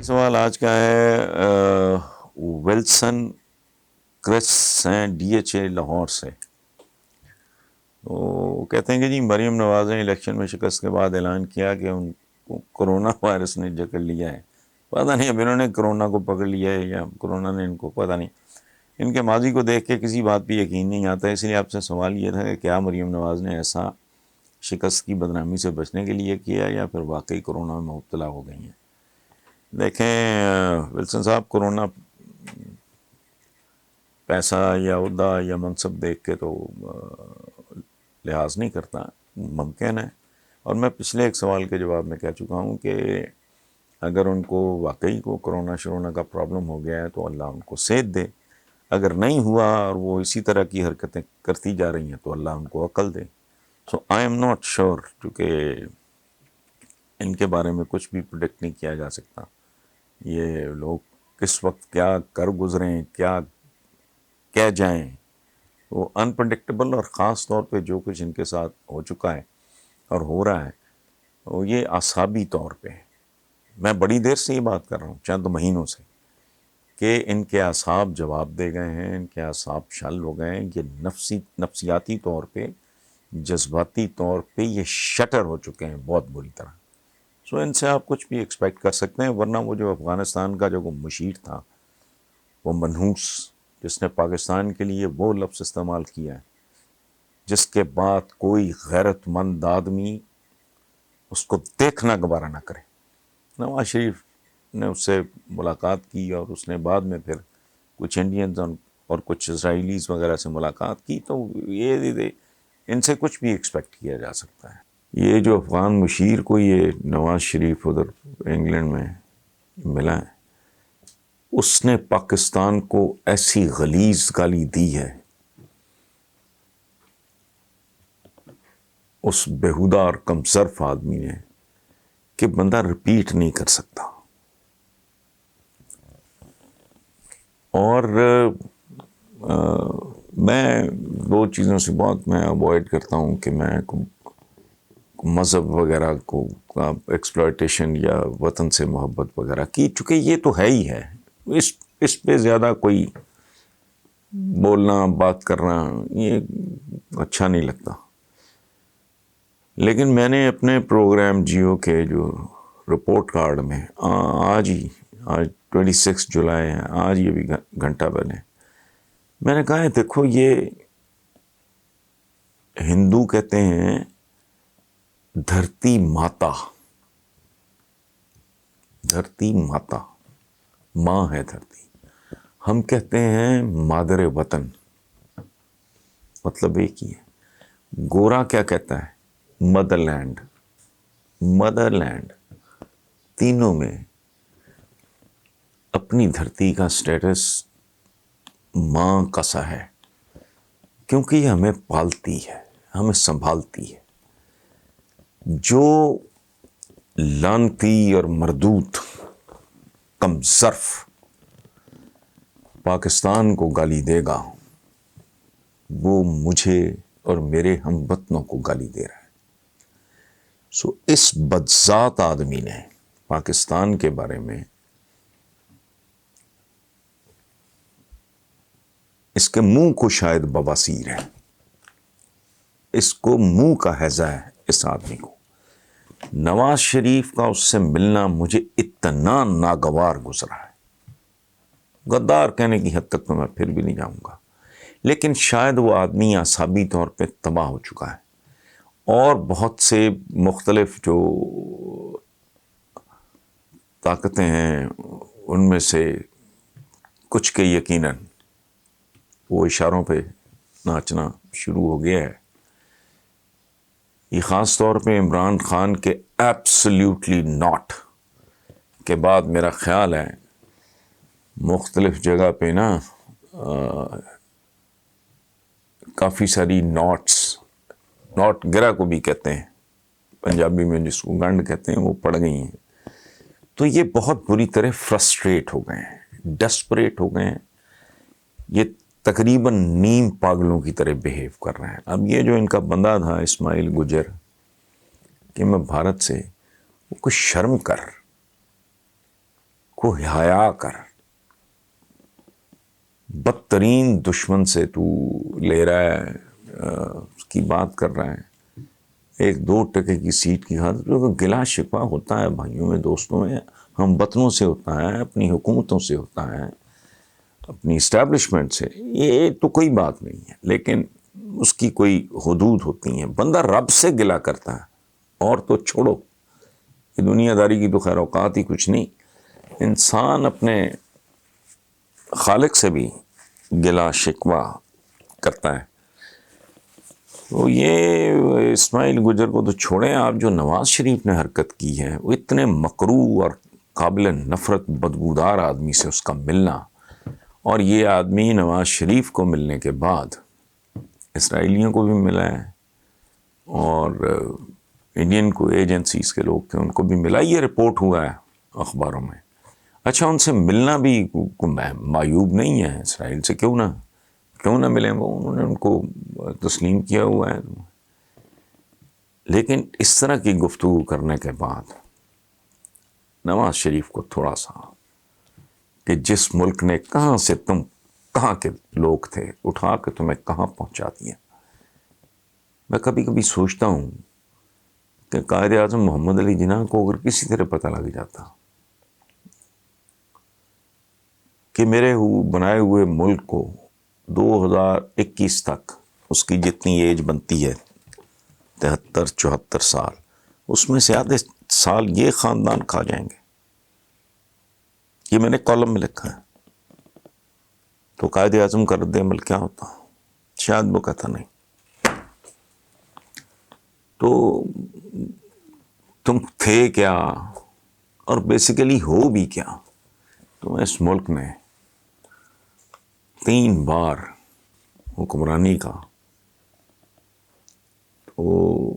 سوال آج کا ہے ولسن کرس ہیں DHA لاہور سے. وہ کہتے ہیں کہ جی مریم نواز نے الیکشن میں شکست کے بعد اعلان کیا کہ ان کو کرونا وائرس نے جکڑ لیا ہے. پتہ نہیں اب انہوں نے کرونا کو پکڑ لیا ہے یا کرونا نے ان کو، پتہ نہیں. ان کے ماضی کو دیکھ کے کسی بات پہ یقین نہیں آتا. اس لیے آپ سے سوال یہ تھا کہ کیا مریم نواز نے ایسا شکست کی بدنامی سے بچنے کے لیے کیا یا پھر واقعی کرونا میں مبتلا ہو گئی ہیں. دیکھیں ولسن صاحب، کرونا پیسہ یا عہدہ یا منصب دیکھ کے تو لحاظ نہیں کرتا، ممکن ہے. اور میں پچھلے ایک سوال کے جواب میں کہہ چکا ہوں کہ اگر ان کو واقعی کو کرونا شرونا کا پرابلم ہو گیا ہے تو اللہ ان کو صحت دے. اگر نہیں ہوا اور وہ اسی طرح کی حرکتیں کرتی جا رہی ہیں تو اللہ ان کو عقل دے. سو آئی ایم ناٹ شیور، کیونکہ ان کے بارے میں کچھ بھی پریڈکٹ نہیں کیا جا سکتا. یہ لوگ کس وقت کیا کر گزریں، کیا کہہ جائیں، وہ انپریڈکٹیبل. اور خاص طور پہ جو کچھ ان کے ساتھ ہو چکا ہے اور ہو رہا ہے وہ یہ اعصابی طور پہ. میں بڑی دیر سے یہ بات کر رہا ہوں، چند مہینوں سے، کہ ان کے اعصاب جواب دے گئے ہیں، ان کے اعصاب شل ہو گئے ہیں. یہ نفسیاتی طور پہ، جذباتی طور پہ یہ شٹر ہو چکے ہیں بہت بری طرح. سو ان سے آپ کچھ بھی ایکسپیکٹ کر سکتے ہیں. ورنہ وہ جو افغانستان کا جو وہ مشیر تھا، وہ منحوس، جس نے پاکستان کے لیے وہ لفظ استعمال کیا ہے جس کے بعد کوئی غیرت مند آدمی اس کو دیکھنا گوارہ نہ کرے. نواز شریف نے اس سے ملاقات کی اور اس نے بعد میں پھر کچھ انڈینز اور کچھ اسرائیلیز وغیرہ سے ملاقات کی. تو یہ ان سے کچھ بھی ایکسپیکٹ کیا جا سکتا ہے. یہ جو افغان مشیر کو یہ نواز شریف ادھر انگلینڈ میں ملا ہے، اس نے پاکستان کو ایسی غلیظ گالی دی ہے اس بےہودہ اور کمصرف آدمی نے کہ بندہ رپیٹ نہیں کر سکتا. اور میں دو چیزوں سے بہت میں اوائڈ کرتا ہوں کہ میں مذہب وغیرہ کو ایکسپلائٹیشن یا وطن سے محبت وغیرہ کی، چونکہ یہ تو ہے ہی ہے. اس پہ زیادہ کوئی بولنا، بات کرنا یہ اچھا نہیں لگتا. لیکن میں نے اپنے پروگرام جیو کے جو رپورٹ کارڈ میں آج 26 جولائی ہے، آج یہ بھی گھنٹہ پہلے میں نے کہا ہے دیکھو، یہ ہندو کہتے ہیں دھرتی ماتا، دھرتی ماتا، ماں ہے دھرتی. ہم کہتے ہیں مادر وطن، مطلب ایک ہی ہے. گورا کیا کہتا ہے؟ Motherland. Motherland. تینوں میں اپنی دھرتی کا سٹیٹس ماں کا سا ہے، کیونکہ یہ ہمیں پالتی ہے، ہمیں سنبھالتی ہے. جو لانتی اور مردود کمصرف پاکستان کو گالی دے گا وہ مجھے اور میرے ہم وطنوں کو گالی دے رہا ہے. سو اس بدذات آدمی نے پاکستان کے بارے میں، اس کے منہ کو شاید بواسیر ہے، اس کو منہ کا ہیضہ ہے اس آدمی کو. نواز شریف کا اس سے ملنا مجھے اتنا ناگوار گزرا ہے. غدار کہنے کی حد تک تو میں پھر بھی نہیں جاؤں گا، لیکن شاید وہ آدمی اعصابی طور پہ تباہ ہو چکا ہے. اور بہت سے مختلف جو طاقتیں ہیں ان میں سے کچھ کے یقیناً وہ اشاروں پہ ناچنا شروع ہو گیا ہے. یہ خاص طور پہ عمران خان کے ایبسلیوٹلی ناٹ کے بعد میرا خیال ہے مختلف جگہ پہ نا کافی ساری ناٹ گرا کو بھی کہتے ہیں پنجابی میں، جس کو گنڈ کہتے ہیں، وہ پڑ گئی ہیں. تو یہ بہت بری طرح فرسٹریٹ ہو گئے ہیں، ڈسپریٹ ہو گئے ہیں. یہ تقریباً نیم پاگلوں کی طرح بیہیو کر رہے ہیں. اب یہ جو ان کا بندہ تھا اسماعیل گجر کہ میں بھارت سے، وہ کچھ شرم کر، کو حیا کر، بدترین دشمن سے تو لے رہا ہے، اس کی بات کر رہا ہے، 1-2% کی سیٹ کی خاطر. تو گلا شکوہ ہوتا ہے بھائیوں میں، دوستوں میں، ہم وطنوں سے ہوتا ہے، اپنی حکومتوں سے ہوتا ہے، اپنی اسٹیبلشمنٹ سے، یہ تو کوئی بات نہیں ہے، لیکن اس کی کوئی حدود ہوتی ہیں. بندہ رب سے گلا کرتا ہے، اور تو چھوڑو، یہ دنیا داری کی تو خیر اوقات ہی کچھ نہیں. انسان اپنے خالق سے بھی گلا شکوہ کرتا ہے. تو یہ اسماعیل گجر کو تو چھوڑیں، آپ جو نواز شریف نے حرکت کی ہے، وہ اتنے مکروہ اور قابل نفرت بدبودار آدمی سے اس کا ملنا، اور یہ آدمی نواز شریف کو ملنے کے بعد اسرائیلیوں کو بھی ملا ہے، اور انڈین کو ایجنسیز کے لوگ تھے ان کو بھی ملا. یہ رپورٹ ہوا ہے اخباروں میں. اچھا، ان سے ملنا بھی معیوب نہیں ہے، اسرائیل سے کیوں نہ ملیں، وہ انہوں نے ان کو تسلیم کیا ہوا ہے. لیکن اس طرح کی گفتگو کرنے کے بعد نواز شریف کو تھوڑا سا، کہ جس ملک نے کہاں کے لوگ تھے، اٹھا کے تمہیں کہاں پہنچا دیا. میں کبھی کبھی سوچتا ہوں کہ قائد اعظم محمد علی جناح کو اگر کسی طرح پتہ لگ جاتا کہ میرے بنائے ہوئے ملک کو 2021 تک اس کی جتنی ایج بنتی ہے 73-74 سال، اس میں سے آدھے سال یہ خاندان کھا جائیں گے، یہ میں نے کالم میں لکھا ہے، تو قائد اعظم کا رد عمل کیا ہوتا؟ شاید وہ کہتا نہیں. تو تم تھے کیا، اور بیسیکلی ہو بھی کیا؟ تم اس ملک میں 3 بار حکمرانی کا. تو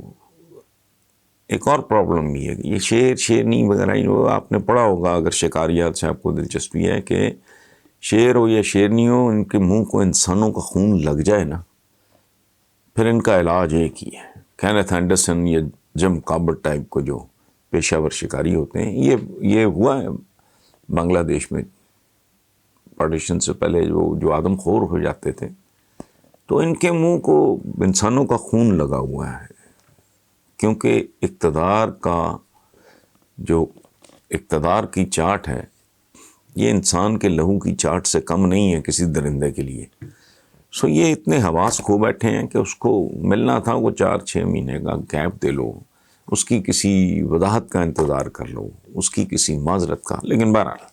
ایک اور پرابلم بھی ہے، یہ شیرنی وغیرہ آپ نے پڑھا ہوگا، اگر شکاریات سے آپ کو دلچسپی ہے، کہ شیر ہو یا شیرنی ہو، ان کے منہ کو انسانوں کا خون لگ جائے نا، پھر ان کا علاج ایک ہی ہے. کینتھ اینڈرسن یا جم کابٹ ٹائپ کو جو پیشہ ور شکاری ہوتے ہیں، یہ ہوا ہے بنگلہ دیش میں پارٹیشن سے پہلے، جو آدم خور ہو جاتے تھے، تو ان کے منہ کو انسانوں کا خون لگا ہوا ہے، کیونکہ اقتدار کی چاٹ ہے، یہ انسان کے لہو کی چاٹ سے کم نہیں ہے کسی درندے کے لیے. سو یہ اتنے حواس کھو بیٹھے ہیں کہ اس کو ملنا تھا، وہ 4-6 مہینے کا گیپ دے لو، اس کی کسی وضاحت کا انتظار کر لو، اس کی کسی معذرت کا. لیکن بہرحال